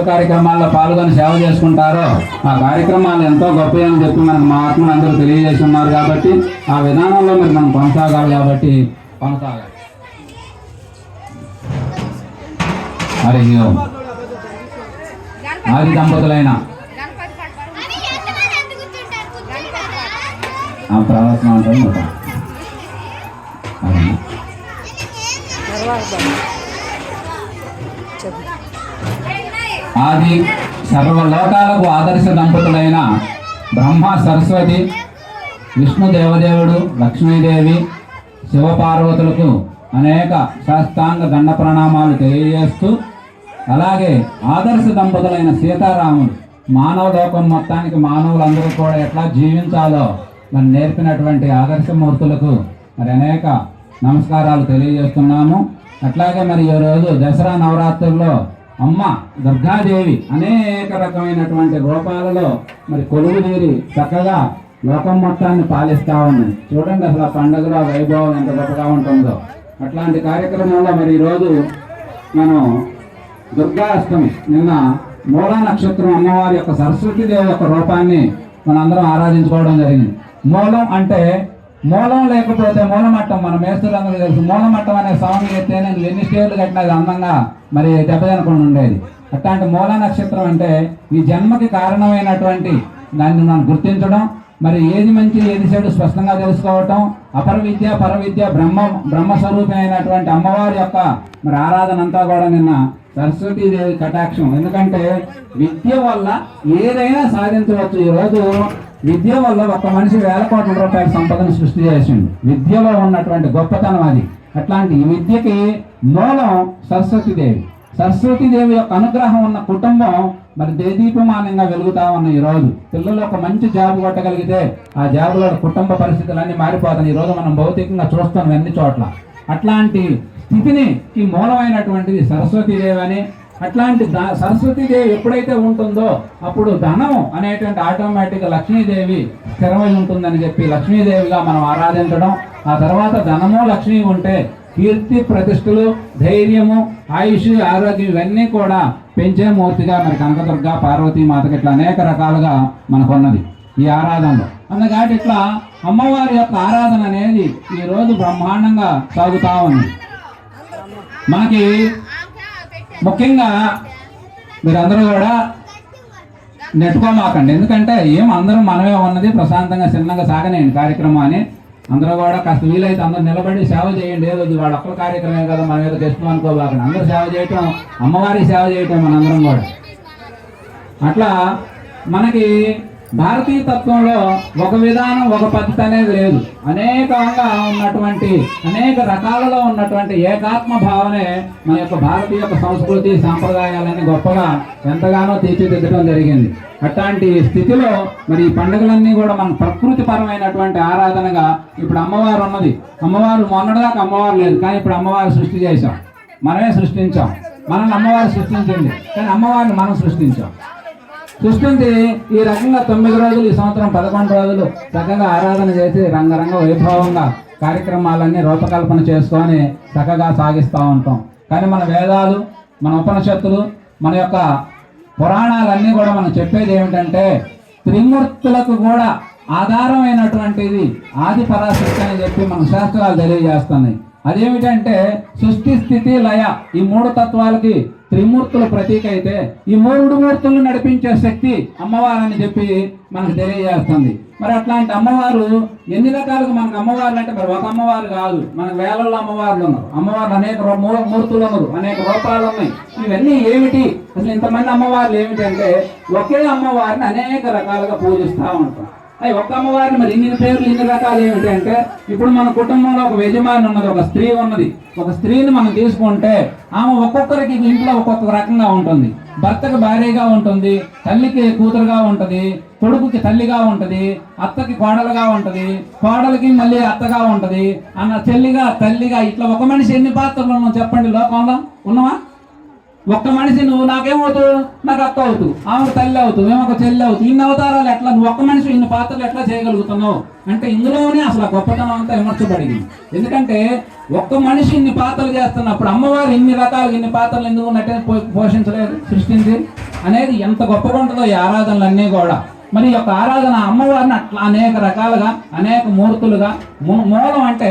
కార్యక్రమాల్లో పాల్గొని సేవ చేసుకుంటారో ఆ కార్యక్రమాలు ఎంతో గొప్పని చెప్పి మనకు మహాత్ములు అందరూ తెలియజేసి ఉన్నారు కాబట్టి ఆ విధానంలో మరి మనం కొనసాగాలి కాబట్టి కొనసాగాలి. హరి ఓం. ఆది దంపతులైన ప్రవర్తన ఉంటుంది. ఆది సర్వలోకాలకు ఆదర్శ దంపతులైన బ్రహ్మ సరస్వతి, విష్ణు దేవదేవుడు, లక్ష్మీదేవి, శివపార్వతులకు అనేక శాస్త్రాంగ దండ ప్రణామాలు తెలియజేస్తూ, అలాగే ఆదర్శ దంపతులైన సీతారాములు మానవ లోకం మొత్తానికి మానవులందరూ కూడా ఎట్లా జీవించాలో మరి నేర్పినటువంటి ఆదర్శమూర్తులకు మరి అనేక నమస్కారాలు తెలియజేస్తున్నాము. అట్లాగే మరి ఈరోజు దసరా నవరాత్రుల్లో అమ్మ దుర్గాదేవి అనేక రకమైనటువంటి రూపాలలో మరి కొలువు తీరి చక్కగా లోకం మొత్తాన్ని పాలిస్తూ ఉంది. చూడండి అసలు ఆ పండుగలో వైభవం ఎంత గొప్పగా ఉంటుందో. అట్లాంటి కార్యక్రమంలో మరి ఈరోజు మనం దుర్గా అష్టమి, నిన్న మూలా నక్షత్రం అమ్మవారి యొక్క సరస్వతీదేవి యొక్క రూపాన్ని మనందరం ఆరాధించుకోవడం జరిగింది. మూలం అంటే మూలం లేకపోతే మూలమట్టం, మన మేస్తులందరూ తెలుసు. మూలమట్టం అనే స్వామి ఎత్తే నేను ఎన్ని స్టేర్లు కట్టినది అందంగా మరి దెబ్బతినకుండా ఉండేది. అట్లాంటి మూల నక్షత్రం అంటే ఈ జన్మకి కారణమైనటువంటి దాన్ని మనం గుర్తించడం, మరి ఏది మంచి ఏది చెడు స్పష్టంగా తెలుసుకోవటం, అపర విద్య పర విద్య బ్రహ్మస్వరూపి అయినటువంటి అమ్మవారి యొక్క మరి ఆరాధన అంతా కూడా నిన్న సరస్వతీదేవి కటాక్షం. ఎందుకంటే విద్య వల్ల ఏదైనా సాధించవచ్చు. ఈరోజు విద్య వల్ల ఒక మనిషి 1000 కోట్ల రూపాయల సంపదను సృష్టి చేసిండు. విద్యలో ఉన్నటువంటి గొప్పతనం అది. అట్లాంటి ఈ విద్యకి మూలం సరస్వతీదేవి. సరస్వతీదేవి యొక్క అనుగ్రహం ఉన్న కుటుంబం మరి దేదీపమానంగా వెలుగుతా ఉన్న ఈరోజు. పిల్లలు ఒక మంచి జాబ్ కొట్టగలిగితే ఆ జాబులో కుటుంబ పరిస్థితులన్నీ మారిపోతాయి. ఈరోజు మనం భౌతికంగా చూస్తాం అన్ని చోట్ల. అట్లాంటి స్థితిని ఈ మూలమైనటువంటిది సరస్వతీదేవి అని. అట్లాంటి సరస్వతీదేవి ఎప్పుడైతే ఉంటుందో అప్పుడు ధనం అనేటువంటి ఆటోమేటిక్గా లక్ష్మీదేవి స్థిరమై ఉంటుందని చెప్పి లక్ష్మీదేవిగా మనం ఆరాధించడం. ఆ తర్వాత ధనము లక్ష్మీ ఉంటే కీర్తి ప్రతిష్టలు, ధైర్యము, ఆయుష్, ఆరోగ్యం ఇవన్నీ కూడా పెంచే మూర్తిగా మరి కనకదుర్గ, పార్వతీమాతకి ఇట్లా అనేక రకాలుగా మనకున్నది ఈ ఆరాధనలో. అందుకని ఇట్లా అమ్మవారి యొక్క ఆరాధన అనేది ఈరోజు బ్రహ్మాండంగా సాగుతూ ఉంది. మనకి ముఖ్యంగా మీరందరూ కూడా నెట్టుకోమాకండి. ఎందుకంటే అందరూ మనమే ఉన్నది, ప్రశాంతంగా చిన్నగా సాగనేయండి కార్యక్రమాన్ని. అందరూ కూడా కాస్త వీలైతే అందరూ నిలబడి సేవ చేయండి. ఏదో వాడు ఒక్కల కార్యక్రమే కదా మనం ఏదో చేస్తున్నాం అనుకోబాకండి. అందరూ సేవ చేయటం, అమ్మవారి సేవ చేయటం మనందరం కూడా. అట్లా మనకి భారతీయ తత్వంలో ఒక విధానం, ఒక పద్ధతి అనేది లేదు. అనేకంగా ఉన్నటువంటి అనేక రకాలలో ఉన్నటువంటి ఏకాత్మ భావనే మన యొక్క భారతీయ యొక్క సంస్కృతి సాంప్రదాయాలని గొప్పగా ఎంతగానో తీర్చిదిద్దడం జరిగింది. అట్లాంటి స్థితిలో మరి ఈ పండుగలన్నీ కూడా మన ప్రకృతి పరమైనటువంటి ఆరాధనగా ఇప్పుడు అమ్మవారు ఉన్నది. అమ్మవారు మొన్నటిదాకా అమ్మవారు లేదు, కానీ ఇప్పుడు అమ్మవారు సృష్టి చేశాం, మనమే సృష్టించాం. మనల్ని అమ్మవారు సృష్టించింది, కానీ అమ్మవారిని మనం సృష్టించి ఈ రకంగా 9 రోజులు, ఈ సంవత్సరం 11 రోజులు చక్కగా ఆరాధన చేసి రంగరంగ వైభవంగా కార్యక్రమాలన్నీ రూపకల్పన చేసుకొని చక్కగా సాగిస్తూ ఉంటాం. కానీ మన వేదాలు, మన ఉపనిషత్తులు, మన యొక్క పురాణాలన్నీ కూడా మనం చెప్పేది ఏమిటంటే త్రిమూర్తులకు కూడా ఆధారమైనటువంటిది ఆది పరాశక్తి అని చెప్పి మన శాస్త్రాలు తెలియజేస్తున్నాయి. అదేమిటంటే సృష్టి, స్థితి, లయ ఈ 3 తత్వాలకి త్రిమూర్తుల ప్రతీక అయితే ఈ 3 మూర్తులను నడిపించే శక్తి అమ్మవారని చెప్పి మనకు తెలియజేస్తుంది. మరి అట్లాంటి అమ్మవారు ఎన్ని రకాలుగా మనకు అమ్మవార్లు అంటే మరి ఒక అమ్మవారు కాదు, మనకు వేలలో అమ్మవార్లు ఉన్నారు. అమ్మవార్లు అనేక మూర్తులు ఉన్నారు, అనేక రూపాలు ఉన్నాయి. ఇవన్నీ ఏమిటి, అసలు ఇంతమంది అమ్మవార్లు ఏమిటంటే ఒకే అమ్మవారిని అనేక రకాలుగా పూజిస్తూ ఉంటాం. అవి ఒక్క అమ్మవారిని మరి ఇన్ని పేర్లు, ఇన్ని రకాలు ఏమిటంటే ఇప్పుడు మన కుటుంబంలో ఒక యజమాని ఉన్నది, ఒక స్త్రీ ఉన్నది. ఒక స్త్రీని మనం తీసుకుంటే ఆమె ఒక్కొక్కరికి ఇంట్లో ఒక్కొక్క రకంగా ఉంటుంది. భర్తకి భార్యగా ఉంటుంది, తల్లికి కూతురుగా ఉంటుంది, కొడుకుకి తల్లిగా ఉంటుంది, అత్తకి కోడలుగా ఉంటుంది, కోడలికి మళ్ళీ అత్తగా ఉంటుంది, అన్న చెల్లిగా, తల్లిగా. ఇట్లా ఒక మనిషి ఎన్ని పాత్రలు ఉన్నాం చెప్పండి లోకంలో? ఉన్నావా? ఒక్క మనిషి నువ్వు నాకేమవుతావు, నాకు అక్క అవుతూ, ఆమెకు తల్లి అవుతావు, మేము ఒక చెల్లి అవుతావు. ఇన్ని అవతారాలు ఎట్లా, నువ్వు ఒక్క మనిషి ఇన్ని పాత్రలు ఎట్లా చేయగలుగుతున్నావు అంటే ఇందులోనే అసలు గొప్పతనం అంతా విమర్శపడింది. ఎందుకంటే ఒక్క మనిషి ఇన్ని పాత్రలు చేస్తున్నప్పుడు అమ్మవారు ఇన్ని రకాలుగా ఇన్ని పాత్రలు ఎందుకు ఉన్నట్టే పోషించలేదు, సృష్టించి అనేది ఎంత గొప్పగా ఉంటుందో ఈ ఆరాధనలన్నీ కూడా. మరి ఈ యొక్క ఆరాధన అమ్మవారిని అట్లా అనేక రకాలుగా అనేక మూర్తులుగా మూలం అంటే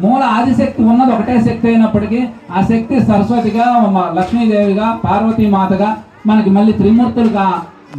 మూల ఆదిశక్తి ఉన్నది ఒకటే శక్తి అయినప్పటికీ ఆ శక్తి సరస్వతిగా, లక్ష్మీదేవిగా, పార్వతీమాతగా, మనకి మళ్ళీ త్రిమూర్తులుగా,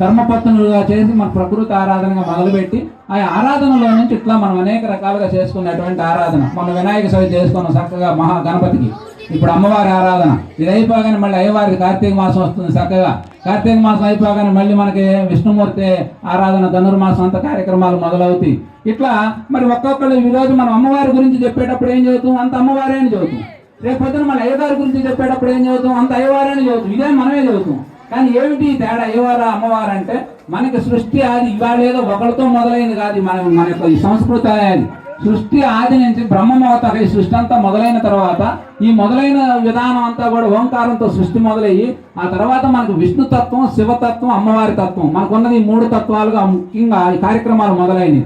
ధర్మపత్నులుగా చేసి మన ప్రకృతి ఆరాధనగా మొదలుపెట్టి ఆ ఆరాధనలో నుంచి ఇట్లా మనం అనేక రకాలుగా చేసుకున్నటువంటి ఆరాధన. మన వినాయక చవితి చేసుకున్నాం చక్కగా మహా గణపతికి. ఇప్పుడు అమ్మవారి ఆరాధన ఇది అయిపోగానే మళ్ళీ అయ్యవారికి కార్తీక మాసం వస్తుంది చక్కగా. కార్తీక మాసం అయిపోగానే మళ్ళీ మనకి విష్ణుమూర్తి ఆరాధన, ధనుర్మాసం అంత కార్యక్రమాలు మొదలవుతాయి. ఇట్లా మరి ఒక్కొక్కరు ఈరోజు మనం అమ్మవారి గురించి చెప్పేటప్పుడు ఏం చదువుతాం? అంత అమ్మవారే అని చదువుతాం. రేపు పొద్దున మళ్ళీ అయ్యగారి గురించి చెప్పేటప్పుడు ఏం చదువుతాం? అంత అయ్యవారే అని చదువుతాం. ఇదే మనమే చదువుతాం. కానీ ఏమిటి తేడా? అయ్యవారు అమ్మవారు అంటే మనకి సృష్టి ఆది ఇవాళ ఏదో ఒకరితో మొదలైంది కాదు. మన యొక్క ఈ సంస్కృతి అనేది సృష్టి ఆది నుంచి బ్రహ్మమవతార ఈ సృష్టి అంతా మొదలైన తర్వాత ఈ మొదలైన విధానం అంతా కూడా ఓంకారంతో సృష్టి మొదలయ్యి ఆ తర్వాత మనకు విష్ణుతత్వం, శివతత్వం, అమ్మవారి తత్వం మనకున్నది ఈ మూడు తత్వాలుగా ముఖ్యంగా ఈ కార్యక్రమాలు మొదలైనవి.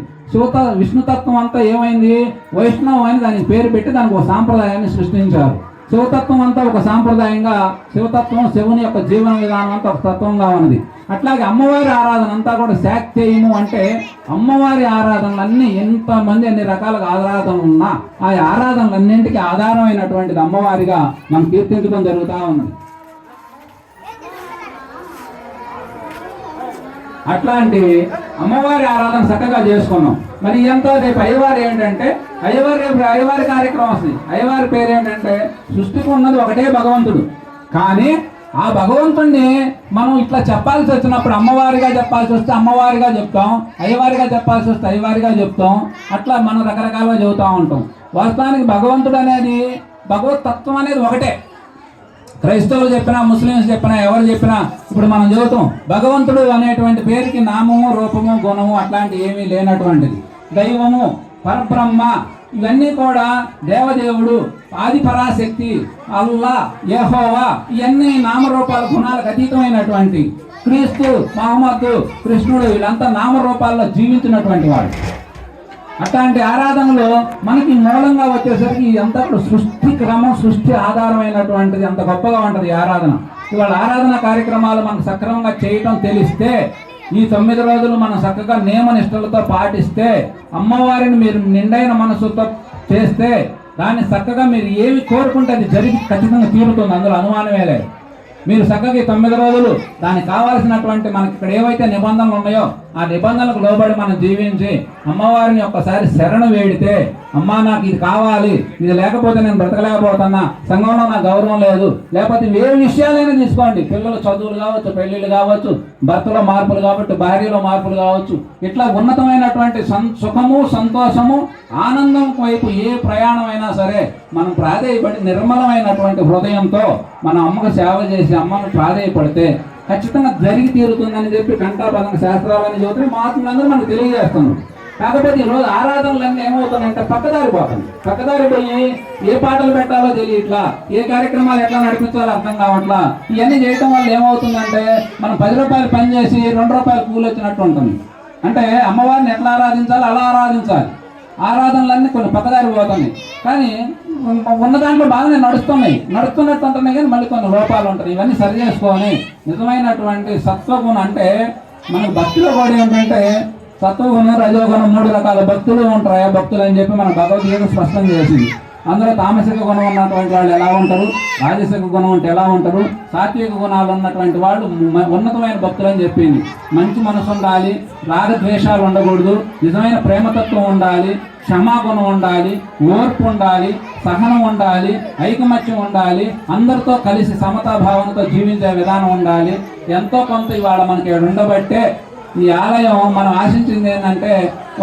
విష్ణుతత్వం అంతా ఏమైంది? వైష్ణవం అని దానికి పేరు పెట్టి దానికి ఒక సాంప్రదాయాన్ని సృష్టించారు. శివతత్వం అంతా ఒక సాంప్రదాయంగా, శివతత్వం శివుని యొక్క జీవన విధానం అంతా ఒక తత్వంగా ఉన్నది. అట్లాగే అమ్మవారి ఆరాధన అంతా కూడా శాక్తేయము అంటే అమ్మవారి ఆరాధనలన్నీ ఎంతమంది ఎన్ని రకాలుగా ఆరాధనలు ఉన్నా ఆ ఆరాధనలన్నింటికి ఆధారమైనటువంటిది అమ్మవారిగా మనం కీర్తించడం జరుగుతూ ఉన్నది. అట్లాంటి అమ్మవారి ఆరాధన చక్కగా చేసుకున్నాం. మరి ఎంత రేపు అయ్యవారు ఏంటంటే రేపు అయ్యవారి కార్యక్రమం వస్తుంది. అయ్యవారి పేరు ఏంటంటే సృష్టికి ఉన్నది ఒకటే భగవంతుడు. కానీ ఆ భగవంతుడిని మనం ఇట్లా చెప్పాల్సి వచ్చినప్పుడు అమ్మవారిగా చెప్పాల్సి వస్తే అమ్మవారిగా చెప్తాం, అయ్యవారిగా చెప్పాల్సి వస్తే అయ్యవారిగా చెప్తాం. అట్లా మనం రకరకాలుగా చెబుతూ ఉంటాం. వాస్తవానికి భగవంతుడు అనేది, భగవత్ తత్వం అనేది ఒకటే. క్రైస్తవులు చెప్పినా, ముస్లిమ్స్ చెప్పినా, ఎవరు చెప్పినా ఇప్పుడు మనం చదువుతాం భగవంతుడు అనేటువంటి పేరుకి నామము, రూపము, గుణము అట్లాంటి ఏమీ లేనటువంటిది. దైవము, పరబ్రహ్మ ఇవన్నీ కూడా దేవదేవుడు, ఆది పరాశక్తి, అల్లా, యెహోవా ఇవన్నీ నామరూపాల గుణాలకు అతీతమైనటువంటి క్రీస్తు, మహమ్మద్, కృష్ణుడు వీళ్ళంతా నామరూపాల్లో జీవించినటువంటి వాడు. అట్లాంటి ఆరాధనలో మనకి మూలంగా వచ్చేసరికి అంతా సృష్టి క్రమం, సృష్టి ఆధారమైనటువంటిది అంత గొప్పగా ఉంటుంది ఈ ఆరాధన. ఇవాళ ఆరాధన కార్యక్రమాలు మనకు సక్రమంగా చేయటం తెలిస్తే, ఈ 9 రోజులు మనం చక్కగా నియమ నిష్టలతో పాటిస్తే, అమ్మవారిని మీరు నిండైన మనసుతో చేస్తే, దాన్ని చక్కగా మీరు ఏమి కోరుకుంటే అది జరిగి ఖచ్చితంగా తీరుతుంది. అందులో అనుమానమే లేదు. మీరు చక్కగా 9 రోజులు దానికి కావాల్సినటువంటి మనకి ఇక్కడ ఏవైతే నిబంధనలు ఉన్నాయో ఆ నిబంధనలకు లోబడి మనం జీవించి అమ్మవారిని ఒక్కసారి శరణు వేడితే, అమ్మా నాకు ఇది కావాలి, ఇది లేకపోతే నేను బ్రతకలేకపోతున్నా, సంఘంలో నాకు గౌరవం లేదు, లేకపోతే ఏ విషయాలైనా తీసుకోండి, పిల్లల చదువులు కావచ్చు, పెళ్లిళ్ళు కావచ్చు, భర్తలో మార్పులు కావచ్చు, భార్యలో మార్పులు కావచ్చు, ఇట్లా ఉన్నతమైనటువంటి సుఖము, సంతోషము, ఆనందం వైపు ఏ ప్రయాణం అయినా సరే మనం ప్రాధేయపడి నిర్మలమైనటువంటి హృదయంతో మన అమ్మకు సేవ చేసి అమ్మను ప్రాధేయపడితే ఖచ్చితంగా జరిగి తీరుతుందని చెప్పి ఘంటాపదంగా శాస్త్రాలని చదివి మహాత్ములందరూ మనకు తెలియజేస్తున్నారు. కాకపోతే ఈరోజు ఆరాధనలన్నీ ఏమవుతుందంటే పక్కదారి పోతుంది. పక్కదారి పోయి ఏ పాటలు పెట్టాలో తెలియట్లా, ఏ కార్యక్రమాలు ఎట్లా నడిపించాలో అర్థం కావట్లా. ఇవన్నీ చేయటం వల్ల ఏమవుతుందంటే మనం 10 రూపాయలు పని చేసి 2 రూపాయలు కూలి వచ్చినట్టు ఉంటుంది. అంటే అమ్మవారిని ఎట్లా ఆరాధించాలో అలా ఆరాధించాలి. ఆరాధనలన్నీ కొన్ని పక్కదారి పోతున్నాయి. కానీ ఉన్న దాంట్లో బాగానే నడుస్తున్నట్టు ఉంటున్నాయి. కానీ మళ్ళీ కొన్ని లోపాలు ఉంటాయి. ఇవన్నీ సరి చేసుకొని నిజమైనటువంటి సత్వగుణం అంటే మనకు భక్తిలో కూడా ఏంటంటే సత్వగుణం, రజోగుణం 3 రకాల భక్తులు ఉంటారు. భక్తులు అని చెప్పి మన భగవద్గీత స్పష్టం చేసింది. అందులో తామసిక గుణం ఉన్నటువంటి వాళ్ళు ఎలా ఉంటారు, రాజసిక గుణం ఉంటే ఎలా ఉంటారు, సాత్విక గుణాలు ఉన్నటువంటి వాళ్ళు ఉన్నతమైన భక్తులు అని చెప్పింది. మంచి మనసు ఉండాలి, రాగద్వేషాలు ఉండకూడదు, నిజమైన ప్రేమతత్వం ఉండాలి, క్షమాగుణం ఉండాలి, ఓర్పు ఉండాలి, సహనం ఉండాలి, ఐకమత్యం ఉండాలి, అందరితో కలిసి సమతాభావంతో జీవించే విధానం ఉండాలి. ఎంతో కొంత ఇవాళ మనకి ఉండబట్టే ఈ ఆలయం మనం ఆశించింది ఏంటంటే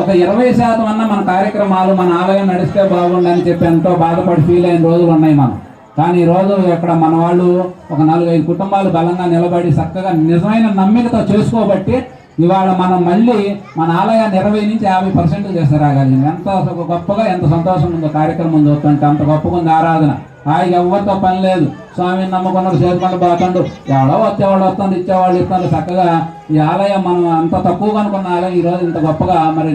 ఒక 20% అన్న మన కార్యక్రమాలు మన ఆలయం నడిస్తే బాగుండని చెప్పి ఎంతో బాధపడి ఫీల్ అయిన రోజులు ఉన్నాయి మనం. కానీ ఈరోజు ఇక్కడ మన వాళ్ళు ఒక 4-5 కుటుంబాలు బలంగా నిలబడి చక్కగా నిజమైన నమ్మికతో చేసుకోబట్టి ఇవాళ మనం మళ్ళీ మన ఆలయాన్ని 20 నుంచి 50% చేస్తారాగలిగింది. ఎంత గొప్పగా, ఎంత సంతోషం ఉందో కార్యక్రమం చూస్తుంటే, అంత గొప్పగా ఉంది ఆరాధన. హాయిగా ఎవరితో పని లేదు, స్వామిని నమ్ముకున్నారు, చేసుకుంటూ పోతాడు, ఎవడో వచ్చేవాళ్ళు వస్తుంది, ఇచ్చేవాళ్ళు ఇస్తారు. చక్కగా ఈ ఆలయం మనం అంత తక్కువగా అనుకున్న ఆలయం ఈరోజు ఇంత గొప్పగా మరి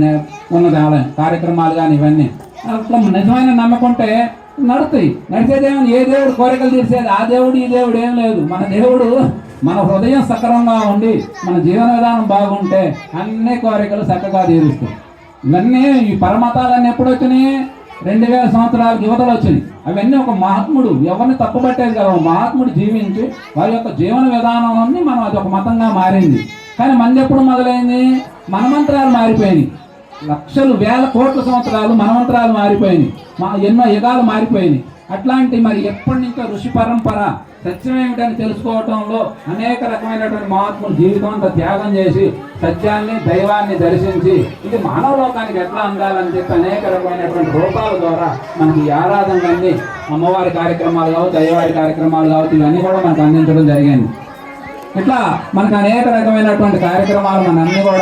ఉన్నది ఆలయం. కార్యక్రమాలు కానీ ఇవన్నీ అట్లా నిజమైన నమ్మకుంటే నడుస్తాయి. నడిచేదేమో ఏ దేవుడు కోరికలు తీర్చేది, ఆ దేవుడు ఈ దేవుడు ఏం లేదు. మన దేవుడు మన హృదయం సక్రమంగా ఉండి మన జీవన విధానం బాగుంటే అన్ని కోరికలు చక్కగా తీరుస్తాయి. ఇవన్నీ ఈ పరమతాలన్నీ ఎప్పుడు వచ్చినాయి? 2000 సంవత్సరాలకు యువతలు వచ్చినాయి. అవన్నీ ఒక మహాత్ముడు ఎవరిని తప్పుపట్టేది కదా, మహాత్ముడు జీవించి వారి యొక్క జీవన విధానం అన్ని మనం అది ఒక మతంగా మారింది. కానీ మంది ఎప్పుడు మొదలైంది? మనమంత్రాలు మారిపోయినాయి. లక్షలు వేల కోట్ల సంవత్సరాలు మనమంత్రాలు మారిపోయినాయి, ఎన్నో యుగాలు మారిపోయినాయి. అట్లాంటి మరి ఎప్పటి నుంచో ఋషి పరంపర సత్యం ఏమిటని తెలుసుకోవటంలో అనేక రకమైనటువంటి మహాత్ములు జీవితం అంతా త్యాగం చేసి సత్యాన్ని దైవాన్ని దర్శించి ఇది మానవ లోకానికి ఎట్లా అందాలని చెప్పి అనేక రకమైనటువంటి రూపాల ద్వారా మనకి ఈ ఆరాధనలన్నీ అమ్మవారి కార్యక్రమాలు కావచ్చు, అయ్యవారి కార్యక్రమాలు కావచ్చు, ఇవన్నీ కూడా మనకు అందించడం జరిగింది. ఇట్లా మనకు అనేక రకమైనటువంటి కార్యక్రమాలు మన అన్ని కూడా